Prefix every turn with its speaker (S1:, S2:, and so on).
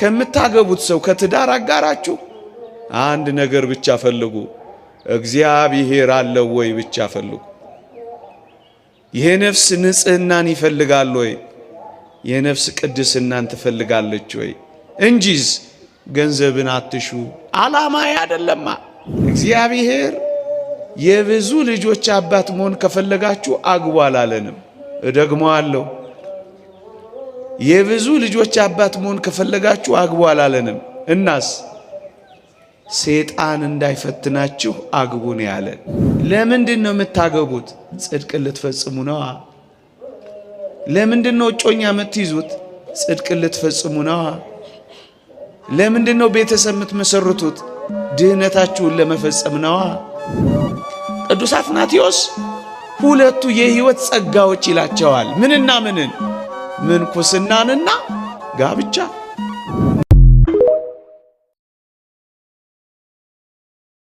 S1: ከምታገቡት ሰው ከትዳር አጋራችሁ አንድ ነገር ብቻ ፈልጉ። እግዚአብሔር አለው ወይ ብቻ ፈልጉ። የነፍስ ንጽህናን ይፈልጋል ወይ? የነፍስ ቅድስናን ትፈልጋለች ወይ? እንጂስ ገንዘብን አትሹ። ዓላማ አይደለማ። እግዚአብሔር የብዙ ልጆች አባት መሆን ከፈለጋችሁ አግቡ አላለንም። እደግመዋለሁ። የብዙ ልጆች አባት መሆን ከፈለጋችሁ አግቡ አላለንም። እናስ ሰይጣን እንዳይፈትናችሁ አግቡ ነው ያለን። ለምንድን ነው የምታገቡት? ጽድቅ ልትፈጽሙ ነው። ለምንድን ነው እጮኛ የምትይዙት? ጽድቅ ልትፈጽሙ ነው። ለምንድን ነው ቤተሰብ የምትመሰርቱት? ድህነታችሁን ለመፈጸም ነው። ቅዱስ አትናቴዎስ ሁለቱ የሕይወት ጸጋዎች ይላቸዋል። ምንና ምንን? ምንኩስናንና ጋብቻ።